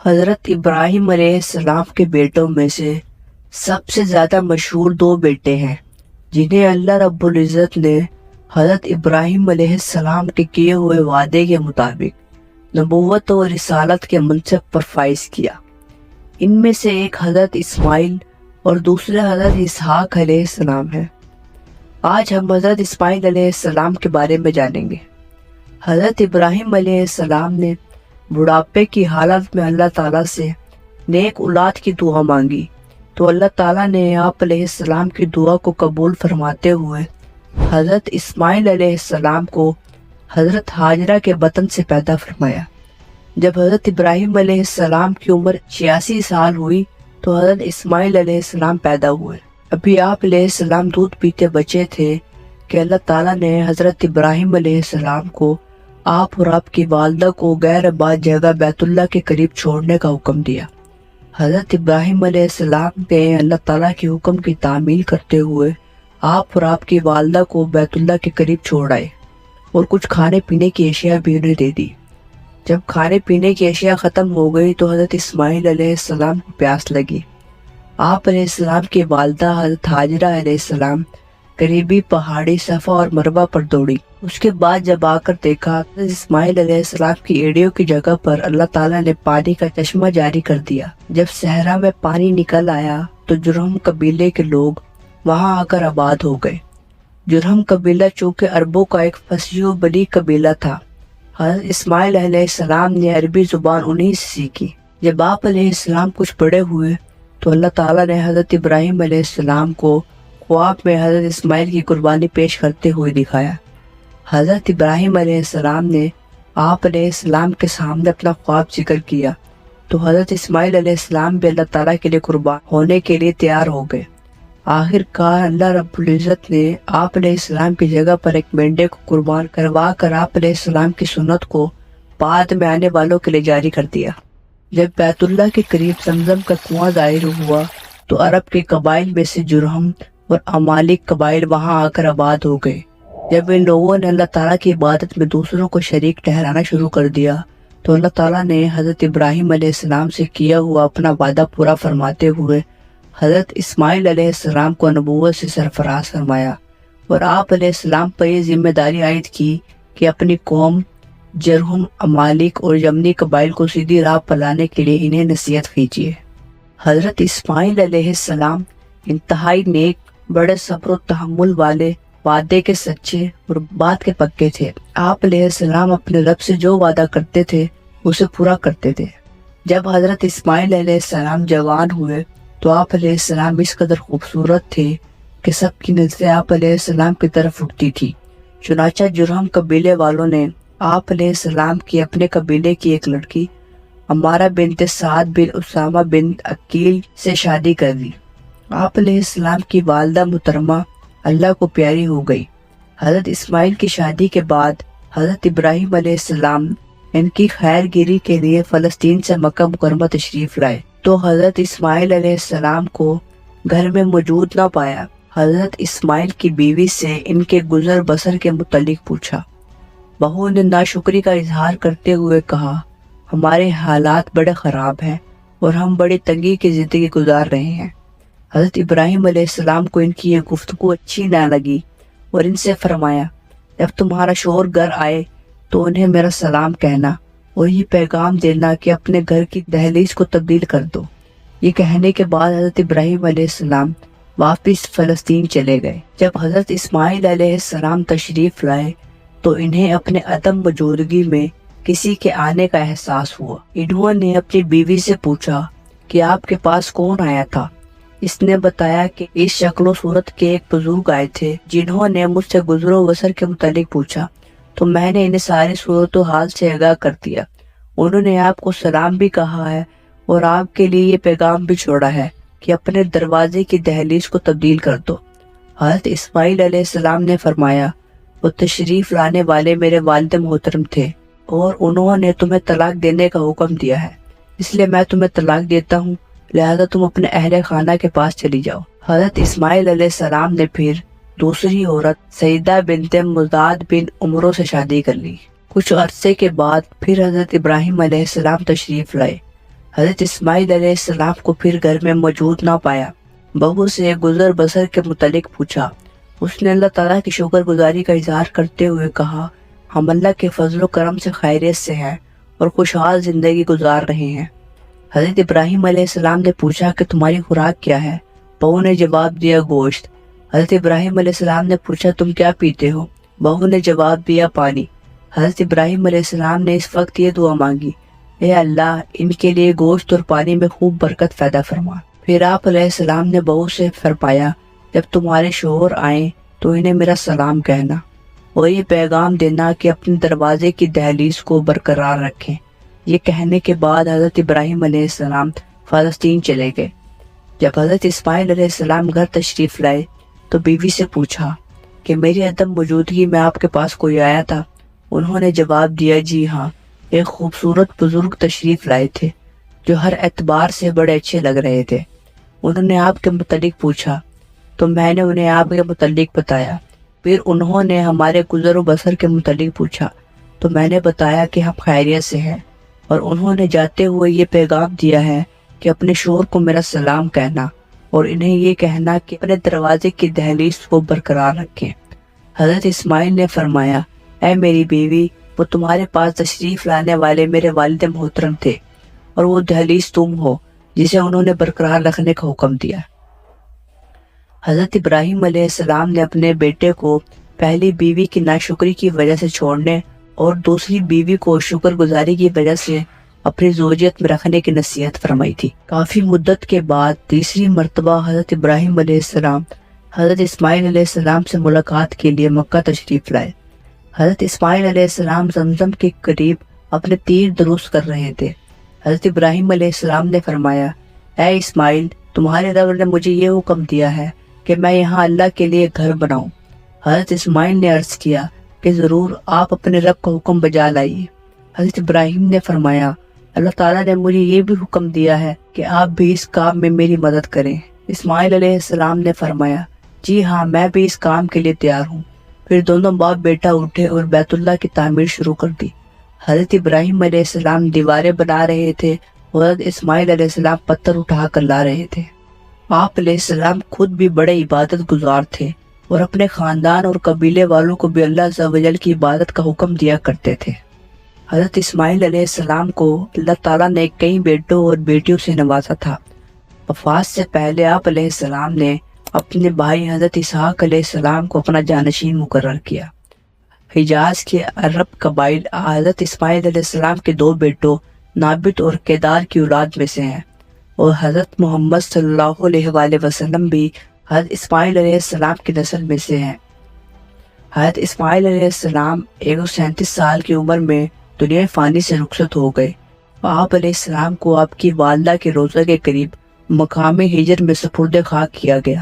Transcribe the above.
حضرت ابراہیم علیہ السلام کے بیٹوں میں سے سب سے زیادہ مشہور دو بیٹے ہیں جنہیں اللہ رب العزت نے حضرت ابراہیم علیہ السلام کے کیے ہوئے وعدے کے مطابق نبوت و رسالت کے منصب پر فائز کیا۔ ان میں سے ایک حضرت اسماعیل اور دوسرا حضرت اسحاق علیہ السلام ہے۔ آج ہم حضرت اسماعیل علیہ السلام کے بارے میں جانیں گے۔ حضرت ابراہیم علیہ السلام نے بڑھاپے کی حالت میں اللہ تعالیٰ سے نیک اولاد کی دعا مانگی تو اللہ تعالیٰ نے آپ علیہ السلام کی دعا کو قبول فرماتے ہوئے حضرت اسماعیل علیہ السلام کو حضرت ہاجرہ کے بطن سے پیدا فرمایا۔ جب حضرت ابراہیم علیہ السلام کی عمر 86 سال ہوئی تو حضرت اسماعیل علیہ السلام پیدا ہوئے۔ ابھی آپ علیہ السلام دودھ پیتے بچے تھے کہ اللہ تعالیٰ نے حضرت ابراہیم علیہ السلام کو آپ اور آپ کی والدہ کو غیر آباد جگہ بیت اللہ کے قریب چھوڑنے کا حکم دیا۔ حضرت ابراہیم علیہ السلام نے اللہ تعالیٰ کے حکم کی تعمیل کرتے ہوئے آپ اور آپ کی والدہ کو بیت اللہ کے قریب چھوڑ آئے اور کچھ کھانے پینے کی اشیاء بھی انہیں دے دی۔ جب کھانے پینے کی اشیاء ختم ہو گئی تو حضرت اسماعیل علیہ السلام کو پیاس لگی۔ آپ علیہ السلام کی والدہ حضرت ہاجرہ علیہ السلام قریبی پہاڑی صفا اور مروہ پر دوڑی۔ اس کے بعد جب آ کر دیکھا حضرت اسماعیل علیہ السلام کی ایڑیوں کی جگہ پر اللہ تعالیٰ نے پانی کا چشمہ جاری کر دیا۔ جب صحرا میں پانی نکل آیا تو جرہم قبیلے کے لوگ وہاں آ کر آباد ہو گئے۔ جرہم قبیلہ چونکہ عربوں کا ایک فصیح و بلیغ قبیلہ تھا، حضرت اسماعیل علیہ السلام نے عربی زبان انہی سے سیکھی۔ جب آپ علیہ السلام کچھ بڑے ہوئے تو اللہ تعالیٰ نے حضرت ابراہیم علیہ السلام کو خواب میں حضرت اسماعیل کی قربانی پیش کرتے ہوئے دکھایا۔ حضرت ابراہیم علیہ السلام نے آپ علیہ السلام کے سامنے اپنا خواب ذکر کیا تو حضرت اسماعیل علیہ السلام بھی اللہ تعالیٰ کے لیے قربان ہونے کے لیے تیار ہو گئے۔ آخر کار اللہ رب العزت نے آپ علیہ السلام کی جگہ پر ایک مینڈے کو قربان کروا کر آپ علیہ السلام کی سنت کو بعد میں آنے والوں کے لیے جاری کر دیا۔ جب بیت اللہ کے قریب زمزم کا کنواں ظاہر ہوا تو عرب کے قبائل میں سے جرہم اور امالیک قبائل وہاں آ کر آباد ہو گئے۔ جب ان لوگوں نے اللہ تعالیٰ کی عبادت میں دوسروں کو شریک ٹھہرانا شروع کر دیا تو اللہ تعالیٰ نے حضرت ابراہیم علیہ السلام سے کیا ہوا اپنا وعدہ پورا فرماتے ہوئے حضرت اسماعیل علیہ السلام کو نبوت سے سرفراز فرمایا اور آپ علیہ السلام پر یہ ذمہ داری عائد کی کہ اپنی قوم جرہم، امالیک اور یمنی قبائل کو سیدھی راہ پر لانے کے لیے انہیں نصیحت کیجیے۔ حضرت اسماعیل علیہ السلام انتہائی نیک، بڑے صبر و تحمل والے، وعدے کے سچے اور بات کے پکے تھے۔ آپ علیہ السلام اپنے رب سے جو وعدہ کرتے تھے اسے پورا کرتے تھے۔ جب حضرت اسماعیل علیہ السلام جوان ہوئے تو آپ علیہ السلام اس قدر خوبصورت تھے کہ سب کی نظریں آپ علیہ السلام کی طرف اٹھتی تھی۔ چنانچہ جرہم قبیلے والوں نے آپ علیہ السلام کی اپنے قبیلے کی ایک لڑکی عمارہ بنت سعد بن اسامہ بن عقیل سے شادی کر دی۔ آپ علیہ السلام کی والدہ محترمہ اللہ کو پیاری ہو گئی۔ حضرت اسماعیل کی شادی کے بعد حضرت ابراہیم علیہ السلام ان کی خیر گیری کے لیے فلسطین سے مکہ مکرمہ تشریف لائے تو حضرت اسماعیل علیہ السلام کو گھر میں موجود نہ پایا۔ حضرت اسماعیل کی بیوی سے ان کے گزر بسر کے متعلق پوچھا۔ بہو نے ناشکری کا اظہار کرتے ہوئے کہا، ہمارے حالات بڑے خراب ہیں اور ہم بڑی تنگی کی زندگی گزار رہے ہیں۔ حضرت ابراہیم علیہ السلام کو ان کی یہ گفتگو اچھی نہ لگی اور ان سے فرمایا، جب تمہارا شوہر گھر آئے تو انہیں میرا سلام کہنا اور یہ پیغام دینا کہ اپنے گھر کی دہلیز کو تبدیل کر دو۔ یہ کہنے کے بعد حضرت ابراہیم علیہ السلام واپس فلسطین چلے گئے۔ جب حضرت اسماعیل علیہ السلام تشریف لائے تو انہیں اپنے عدم موجودگی میں کسی کے آنے کا احساس ہوا۔ انہوں نے اپنی بیوی سے پوچھا کہ آپ کے پاس کون آیا تھا؟ اس نے بتایا کہ اس شکل و صورت کے ایک بزرگ آئے تھے جنہوں نے مجھ سے گزر و بسر کے متعلق پوچھا تو میں نے انہیں ساری صورت و حال سے آگاہ کر دیا۔ انہوں نے آپ کو سلام بھی کہا ہے اور آپ کے لیے یہ پیغام بھی چھوڑا ہے کہ اپنے دروازے کی دہلیز کو تبدیل کر دو۔ حضرت اسماعیل علیہ السلام نے فرمایا، وہ تشریف لانے والے میرے والد محترم تھے اور انہوں نے تمہیں طلاق دینے کا حکم دیا ہے، اس لیے میں تمہیں طلاق دیتا ہوں، لہذا تم اپنے اہل خانہ کے پاس چلی جاؤ۔ حضرت اسماعیل علیہ السلام نے پھر دوسری عورت سیدہ بنت مزداد بن عمرو سے شادی کر لی۔ کچھ عرصے کے بعد پھر حضرت ابراہیم علیہ السلام تشریف لائے حضرت اسماعیل علیہ السلام کو پھر گھر میں موجود نہ پایا۔ بہو سے گزر بسر کے متعلق پوچھا۔ اس نے اللہ تعالیٰ کی شکر گزاری کا اظہار کرتے ہوئے کہا، ہم اللہ کے فضل و کرم سے خیریت سے ہیں اور خوشحال زندگی گزار رہے ہیں۔ حضرت ابراہیم علیہ السلام نے پوچھا کہ تمہاری خوراک کیا ہے؟ بہو نے جواب دیا، گوشت۔ حضرت ابراہیم علیہ السلام نے پوچھا، تم کیا پیتے ہو؟ بہو نے جواب دیا، پانی۔ حضرت ابراہیم علیہ السلام نے اس وقت یہ دعا مانگی، اے اللہ، ان کے لیے گوشت اور پانی میں خوب برکت پیدا فرما۔ پھر آپ علیہ السلام نے بہو سے فرمایا، جب تمہارے شوہر آئیں تو انہیں میرا سلام کہنا اور یہ پیغام دینا کہ اپنے دروازے کی دہلیز کو برقرار رکھیں۔ یہ کہنے کے بعد حضرت ابراہیم علیہ السلام فلسطین چلے گئے۔ جب حضرت اسماعیل علیہ السلام گھر تشریف لائے تو بیوی سے پوچھا کہ میری عدم موجودگی میں آپ کے پاس کوئی آیا تھا؟ انہوں نے جواب دیا، جی ہاں، ایک خوبصورت بزرگ تشریف لائے تھے جو ہر اعتبار سے بڑے اچھے لگ رہے تھے۔ انہوں نے آپ کے متعلق پوچھا تو میں نے انہیں آپ کے متعلق بتایا۔ پھر انہوں نے ہمارے گزر و بسر کے متعلق پوچھا تو میں نے بتایا کہ ہم خیریت سے ہیں، اور انہوں نے جاتے ہوئے یہ پیغام دیا ہے کہ اپنے شوہر کو میرا سلام کہنا اور انہیں یہ کہنا کہ اپنے دروازے کی دہلیز کو برقرار رکھیں۔ حضرت اسماعیل نے فرمایا، اے میری بیوی، وہ تمہارے پاس تشریف لانے والے میرے والد محترم تھے، اور وہ دہلیز تم ہو جسے انہوں نے برقرار رکھنے کا حکم دیا۔ حضرت ابراہیم علیہ السلام نے اپنے بیٹے کو پہلی بیوی کی ناشکری کی وجہ سے چھوڑنے اور دوسری بیوی کو شکر گزاری کی وجہ سے اپنی زوجیت میں رکھنے کی نصیحت فرمائی تھی۔ کافی مدت کے بعد تیسری مرتبہ حضرت ابراہیم علیہ السلام حضرت اسماعیل علیہ السلام سے ملاقات کے لیے مکہ تشریف لائے۔ حضرت اسماعیل علیہ السلام زمزم کے قریب اپنے تیر درست کر رہے تھے۔ حضرت ابراہیم علیہ السلام نے فرمایا، اے اسماعیل، تمہارے رب نے مجھے یہ حکم دیا ہے کہ میں یہاں اللہ کے لیے گھر بناؤں۔ حضرت اسماعیل نے عرض کیا کہ ضرور، آپ اپنے رب کا حکم بجا لائیے۔ حضرت ابراہیم نے فرمایا، اللہ تعالیٰ نے مجھے یہ بھی حکم دیا ہے کہ آپ بھی اس کام میں میری مدد کریں۔ اسماعیل علیہ السلام نے فرمایا، جی ہاں، میں بھی اس کام کے لیے تیار ہوں۔ پھر دونوں باپ بیٹا اٹھے اور بیت اللہ کی تعمیر شروع کر دی۔ حضرت ابراہیم علیہ السلام دیواریں بنا رہے تھے اور حضرت اسماعیل علیہ السلام پتھر اٹھا کر لا رہے تھے۔ آپ علیہ السلام خود بھی بڑے عبادت گزار تھے اور اپنے خاندان اور قبیلے والوں کو بھی اللہ عز و جل کی عبادت کا حکم دیا کرتے تھے۔ حضرت اسماعیل علیہ السلام کو اللہ تعالیٰ نے کئی بیٹوں اور بیٹیوں سے نوازا تھا۔ وفات سے پہلے آپ علیہ السلام نے اپنے بھائی حضرت اسحاق علیہ السلام کو اپنا جانشین مقرر کیا۔ حجاز کے عرب قبائل حضرت اسماعیل علیہ السلام کے دو بیٹوں نابت اور کیدار کی اولاد میں سے ہیں، اور حضرت محمد صلی اللہ علیہ وآلہ وسلم بھی حضرت اسماعیل علیہ السلام کی نسل میں سے ہیں۔ حضرت اسماعیل علیہ السلام 137 سال کی عمر میں دنیا فانی سے رخصت ہو گئے۔ آپ علیہ السلام کو آپ کی والدہ کے روضہ کے قریب مقام ہجر میں سپرد خاک کیا گیا۔